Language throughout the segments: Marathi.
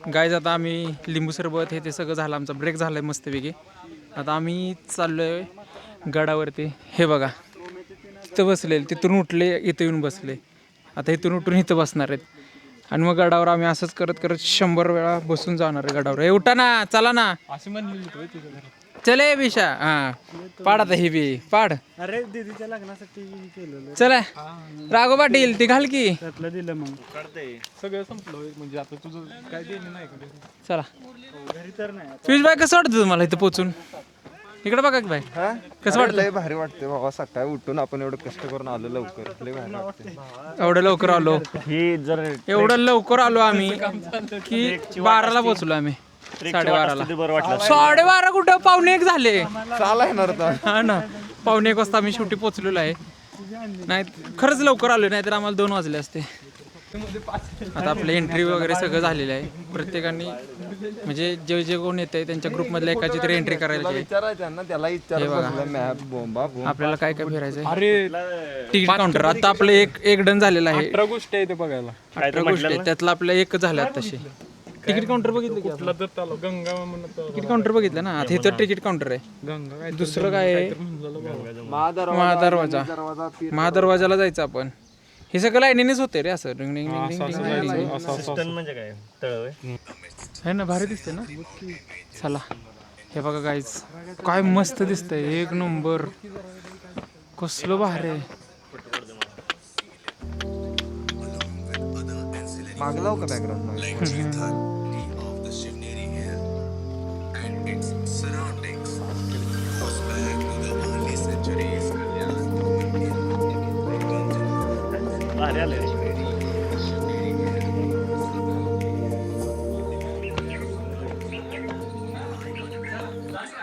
गाईज आता आम्ही लिंबू सरबत हे ते सगळं झालं, आमचा ब्रेक झाला आहे मस्तपैकी. आता आम्ही चाललो आहे गडावरती. हे बघा तिथं बसले, तिथून उठले इथं येऊन बसले. आता इथून उठून इथं बसणार आहेत आणि मग गडावर आम्ही असंच करत करत 100 वेळा बसून जाणार आहे गडावर. हे उठा ना, चला ना, अशी म्हणली चले बिशा. हा पाड आता ही बी पाड. अरे दीदीच्या लग्नासाठी केलेलं. चला राघव पाटील ती घाल की त्यातलं दिलं मग सगळं संपलं. म्हणजे आता तुझं काय देणं नाही. चला घरी तर नाही. पियुष भाई कसं वाटतं तुम्हाला इथं पोचून? इकडे बघा की भाई कसं वाटतं? लय भारी वाटते बाबा, सकाळी उठून आपण एवढं कष्ट करून आलो लवकर. लय भारी वाटते. एवढं लवकर आलो, एवढं लवकर आलो आम्ही की 12ला पोचलो आम्ही. 12:30ला. 12:30 कुठं, 1:45 झाले. चाला येणार हा ना, 1:45 वाजता आम्ही शेवटी पोचलेलो आहे. नाही खरंच लवकर आलो, नाही तर आम्हाला 2 वाजले असते. आता आपले एंट्री वगैरे सगळं झालेलं आहे. प्रत्येकाने म्हणजे जे जे कोण येत आहे त्यांच्या ग्रुपमधल्या एकाची तरी एंट्री करायची आहे. आपल्याला काय काय फिरायचं आहे. अरे तिकीट काउंटर आता आपलं एक डन झालेलं आहे. 18 गोष्टी आहे ते बघायला. 18 गोष्टी आहेत, त्यातलं आपलं एक झालं तशी. तिकीट काउंटर बघितलं की गंगा तिकीट काउंटर बघितलं ना. आता इथं तिकीट काउंटर आहे. दुसरं काय आहे, महादरवाजा. महादरवाजाला जायचं आपण. हे सगळं लाईनीनेच होते रे, असं ring ring ring ring ring म्हणजे काय तळ आहे ना. भारी दिसते ना. चला हे बघा गाईज, काय मस्त दिसतंय, एक नंबर. कसलं भारी आहे. मागलाव का बॅकग्राऊंड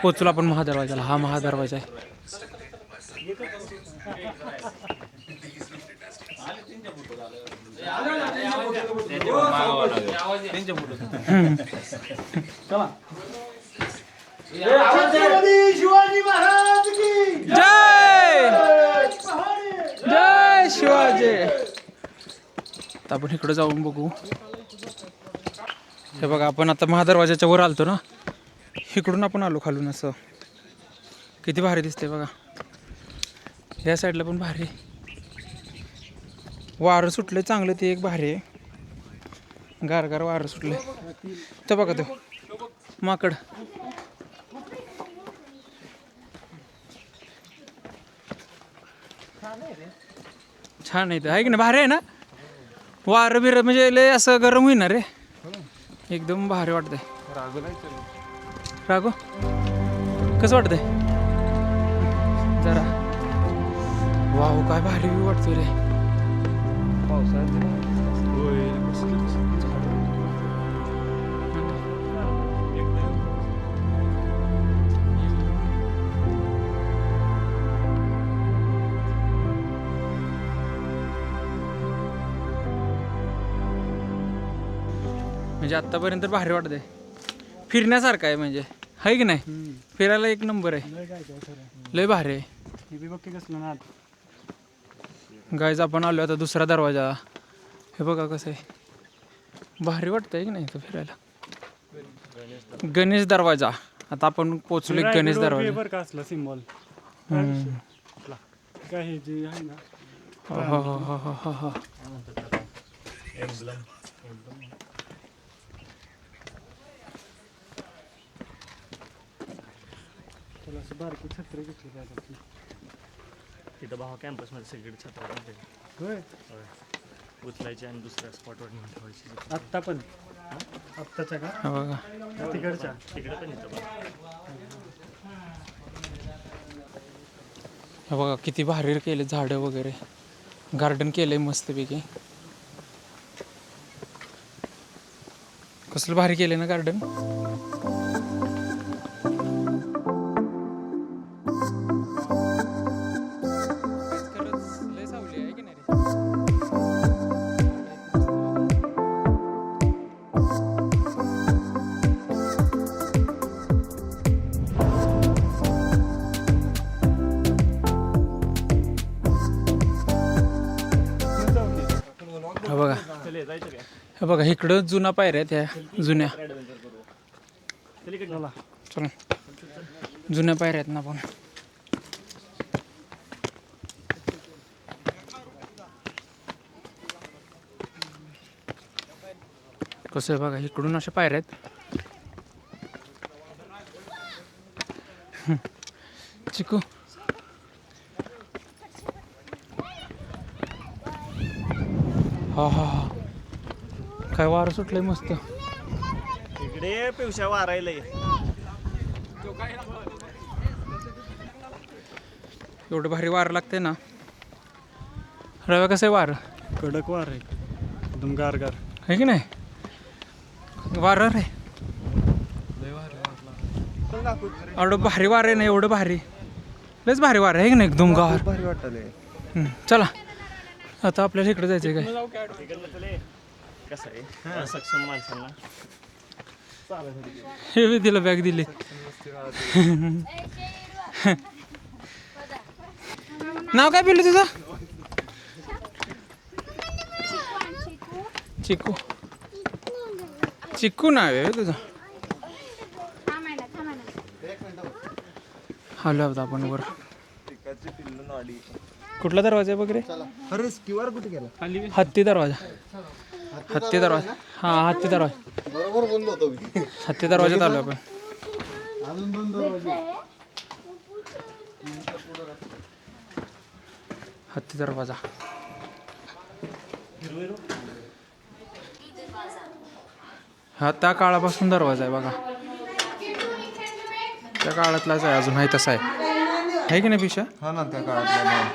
पोचलो आपण महादरवाजाला. हा महादरवाजा आहे. शिवाजी महाराज की जय जय शिवाजी. आपण इकडे जाऊन बघू. हे बघा आपण आता महादरवाजाच्या वर आलतो ना, इकडून आपण आलो खालून. असं किती भारी दिसते बघा. या साईडला पण भारी, वारं सुटले चांगलं, ते एक भारी आहे. गारगार वारं सुटले. तर बघा तो माकड. छान आहे, आहे की नाही, भारी आहे ना. वारं बिरं म्हणजे लय असं गरम होईना रे, एकदम भारी वाटतंय. राघव कसं वाटतंय जरा? वाव काय भारी व्ह्यू वाटतोय रे. म्हणजे आतापर्यंत भारी वाटतंय, फिरण्यासारखं आहे. म्हणजे आहे की नाही, फिरायला एक नंबर आहे, लय भारी आहे. गाईज आपण आलो आता दुसरा दरवाजा. हे बघा कसं आहे, भारी वाटतंय की नाही इथं फिरायला. गणेश दरवाजा. आता आपण पोचलो गणेश दरवाजा. सिम्बॉल तिथं भावा कॅम्पस मध्ये सगळीकडे छत्र उचलायची आणि दुसऱ्या स्पॉटवर नेऊन ठेवायची. आत्ता पण आत्ताच्या का बघा तिकडच्या तिकडे पण येतं. हे बघा किती भारी केले, झाडं वगैरे, गार्डन केलंय मस्तपैकी. कसलं भारी केलंय ना गार्डन. हे बघा इकडं जुना पायऱ्या आहेत ह्या जुन्या. चला जुन्या पायऱ्या आहेत ना आपण. कसं आहे बघा इकडून अशा पायऱ्या आहेत. चिकू हा हा हा काय वारं सुटलंय मस्त. इकडे पिवशा वारायला एवढं भारी वारं लागतंय ना. रव्या कसं आहे वारं? कडक वार आहे एकदम गारगार. आहे की नाही वारं रे. एवढं भारी वारं आहे ना एवढं भारी. लयच भारी वारं आहे की नाही एकदम गार. भारी वाटतंय. चला आता आपल्याला इकडे जायचं आहे काय. कसं आहे सक्षम माणसांना हे दिलं बॅग दिली. नाव काय पिलं तुझं? चिकू. चिकू नाव आहे तुझं. आलो आता आपण वर. कुठला दरवाजा आहे वगैरे? अरे क्यूआर कुठे गेला? हत्ती दरवाजा. हत्ती दरवाजा हा हत्ती दरवाजा. बरोबर बोललो होतो मी. हत्ती दरवाजात आलो आपण. अजून 2 दरवाजे. हत्ती दरवाजा. हा त्या काळापासून दरवाजा आहे बघा. त्या काळातलाच आहे अजून आहे तसा आहे की नाही पिशा? हा ना त्या काळातला.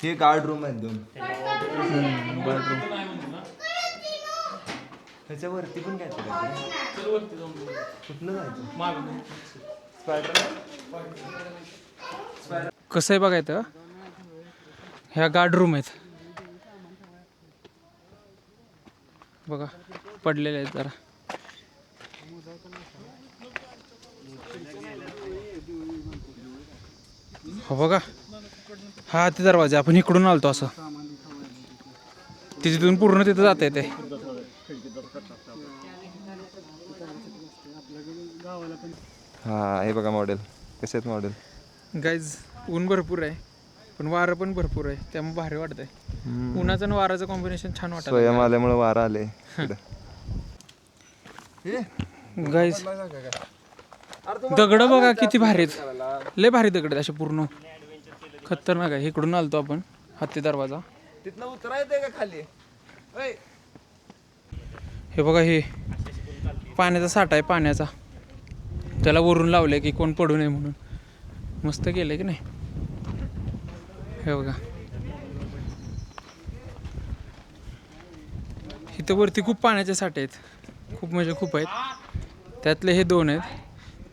हे गार्ड रूम आहेत 2. बेडरूम. त्याच्यावरती पण काय कुठनं जायचं? कसं आहे बघायचं ह्या गार्ड रूम आहेत बघा पडलेले आहेत जरा. हो बघा हा ते दरवाजा. आपण इकडून आलतो असं. तिथून पूर्ण तिथं जाता येते. हा हे बघा मॉडेल कसे आहेत मॉडेल. गाईज ऊन भरपूर आहे पण वारं पण भरपूर आहे त्यामुळे भारी वाटतंय. उन्हाचं आणि वाराचं कॉम्बिनेशन छान वाटत. स्वयं आल्यामुळे वारा आले. गाईज दगड बघा किती भारी आहेत. लय भारी दगड असे पूर्ण खतरनाक आहे. इकडून आलतो आपण हत्ती दरवाजा. तिथनं उतरायचंय का खाली? हे बघा हे पाण्याचा साठा आहे पाण्याचा. त्याला वरून लावलंय की कोण पडू नये म्हणून. मस्त केलंय की नाही. हे बघा इथं वरती खूप पाण्याचे साठे आहेत. खूप म्हणजे खूप आहेत. त्यातले हे 2 आहेत.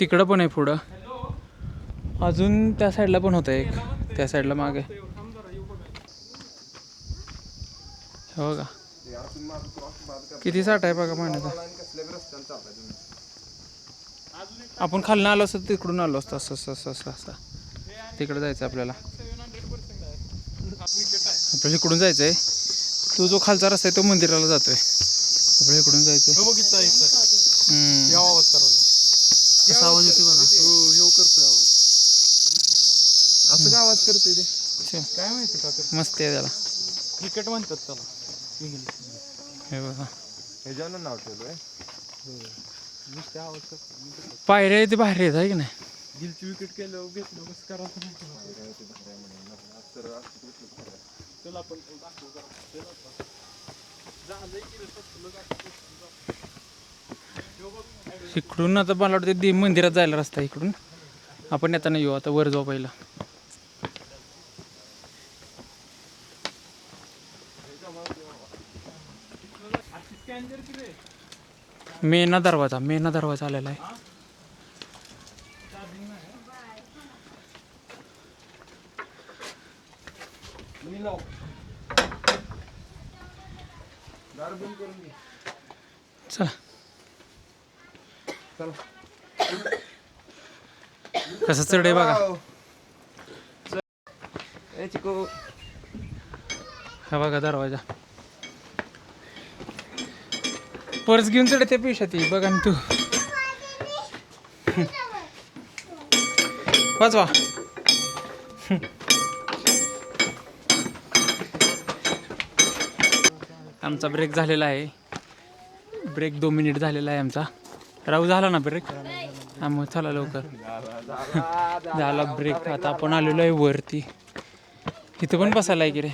तिकडं पण आहे पुढं. अजून त्या साईडला पण होतं एक. त्या साईडला मागे हे बघा किती साठा आहे बघा पाण्याचा. आपण खालनं आलो असतो तिकडून आलो असतो असं असं असं असं. तिकडं जायचं आपल्याला. आपल्याला इकडून जायचं आहे. तो जो खालचा रस्ता आहे तो मंदिराला जातोय. आपल्याला इकडून जायचं आहे. असा आवाज येतोय बघा. असं काय आवाज करते ते? काय माहिती का मस्त आहे त्याला. क्रिकेट म्हणतात त्याला. हे बघा ह्याच्यावर नाव ठेवलंय. पायऱ्या ते भारी आहेत आहे की नाही. गिलची विकेट केलं घेतलं कसं करायचं इकडून आता मला वाटतं मंदिरात जायला रस्ता इकडून. आपण येताना येऊ आता वर जाऊ पहिला. मेना दरवाजा आलेला आहे. चला कसं चढ आहे बघा. चिकू हा बघा दरवाजा. पर्स घेऊन चढ त्या पिशात बघा ना तू वाचवा. आमचा ब्रेक झालेला आहे. ब्रेक 2 मिनिट झालेला आहे आमचा. राहू झाला ना ब्रेक? हा मग चला लवकर. झाला ब्रेक. आता आपण आलेलो आहे वरती. इथं पण बसायला आहे की रे?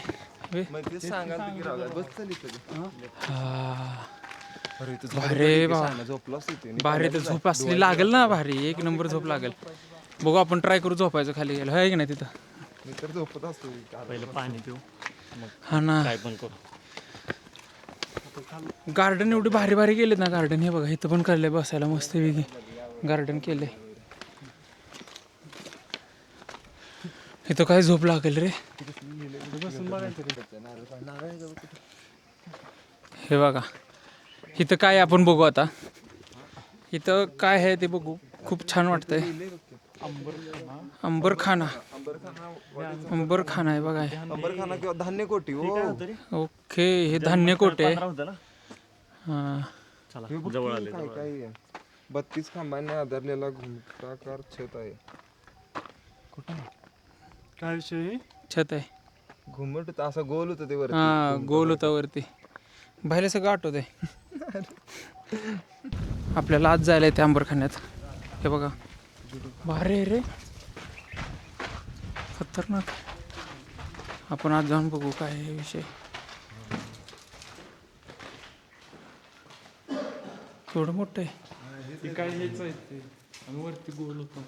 भारी भारी तर झोप असली लागेल ना. भारी 1 नंबर झोप लागेल. बघू आपण ट्राय करू झोपायचं खाली गेलं आहे की नाही तिथं. मी तर झोपत असतो. पहिलं पाणी पिऊ हा ना. काय पण करू. गार्डन एवढी भारी भारी गेलेत ना. गार्डन हे बघा इथं पण काढलंय बसायला मस्त वेगळी गार्डन केलंय. इथं काय झोप लागेल रे. हे बघा इथं काय आपण बघू आता. इथं काय आहे ते बघू. खूप छान वाटतंय. अंबरखाना आहे बघा. अंबरखाना किंवा धान्य कोटी. ओके हे धान्य कोटे. हा चला जवळ आले. काय 32 खांबांनी आधारलेला घुमटाकार छत आहे. काय विषय? छत आहे. घुमट असं गोल होतं ते वरती. हा गोल होता वरती. बाहेर सगळं आठवत आहे. आपल्याला आज जायला येते अंबरखान्यात. हे बघा भारी रे खतरनाक. आपण आज जाऊन बघू काय आहे विषय. थोडं मोठं आहे. काय हेच आहे ते आणि वरती गोल होतो.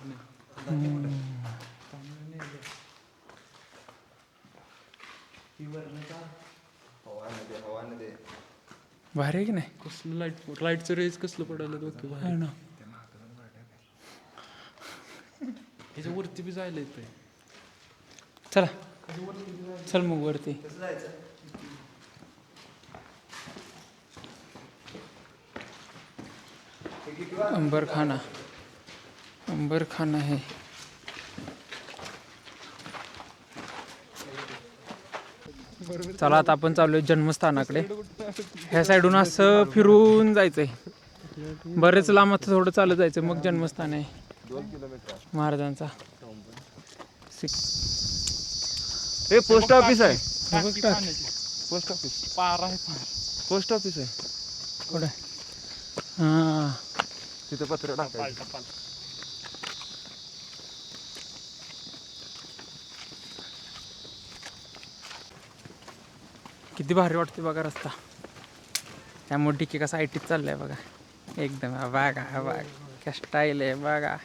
भारी आहे की नाही. कसलं लाईटचं रेज कसलं पडायला डोके आहे ना. ह्याच्या वरती बी जायला येतंय. चला चल मग वरती. अंबरखाना आहे. चला आता आपण चाललोय जन्मस्थानाकडे. ह्या साईडून असं फिरून जायचंय. बरेच लांब थोडं चालत जायचं मग जन्मस्थान आहे 2 किलोमीटर महाराजांचा. हे पोस्ट ऑफिस आहे. पोस्ट पोस्ट ऑफिस आहे. कुठे? हा तिथे पत्र टाकायचं. किती भारी वाटते बघा रस्ता. त्यामुळे डिके कसा आयटीत चाललाय बघा. एकदम बघा बघा काय स्टाईल आहे बघा.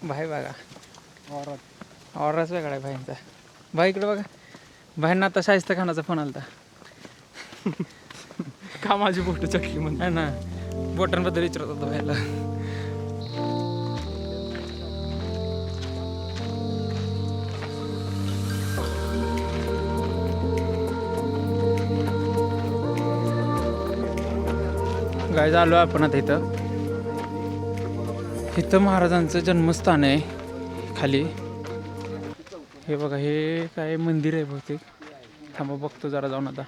भाई बघा औरच वेगळा आहे भाईंचा. भाई इकडे बघा. भाईंना आता शाहिस्ता खानाचा फोन आलता. का माझी बोट चटली म्हणून है ना. बोटांबद्दल विचारत होतो भाईला. काय झालो आपण आता इथं महाराजांचं जन्मस्थान आहे खाली. हे बघा हे काय मंदिर आहे बहुतेक. थांबा बघतो जरा जाऊन आता.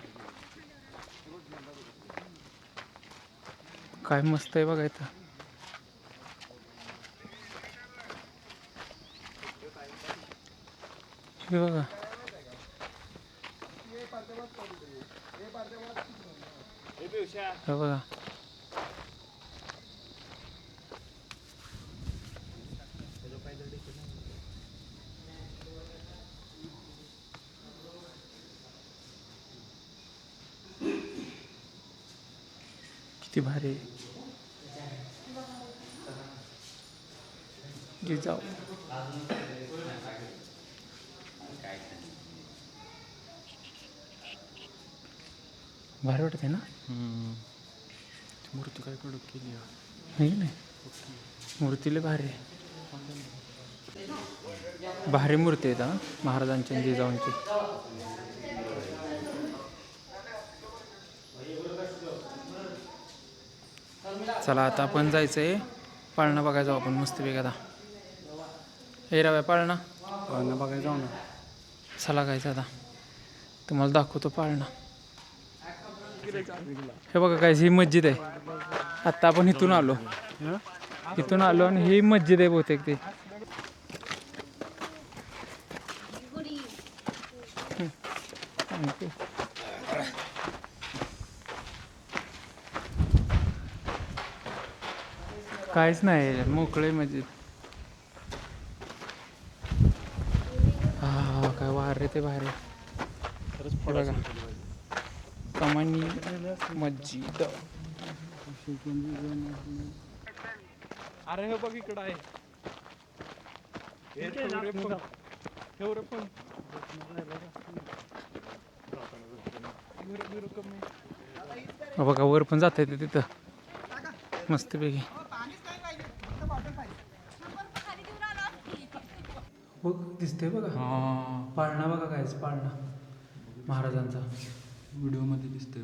काय मस्त आहे बघा इथं. हे बघा हे बघा. किती भारी जाऊ. भारी वाटत आहे ना. मूर्ती काय कडक केली नाही नाही मूर्तीला भारी आहे. भारी मूर्ती आहेत हा महाराजांची आणि जिजाऊंची. चला आता आपण जायचंय पाळणा बघायला जाऊ आपण मस्त वेग. आता हे राव्या पाळणा बघायला जाऊ ना. चला गायचं आता. तुम्हाला दाखवतो पाळणा. हे बघा काय ही मस्जिद आहे. आत्ता आपण इथून आलो आणि ही मस्जिद आहे बहुतेक ती. काहीच नाही मोकळे मस्जिद. हा काय वार ते बाहेर. हे बघा कमानी मस्जिद. अरे हे बघ इकडं आहे. बघा वर पण जाता येते तिथं मस्तपैकी. बघ दिसतंय बघा पाळणा. बघा कायच पाळणा महाराजांचा व्हिडिओमध्ये दिसतंय.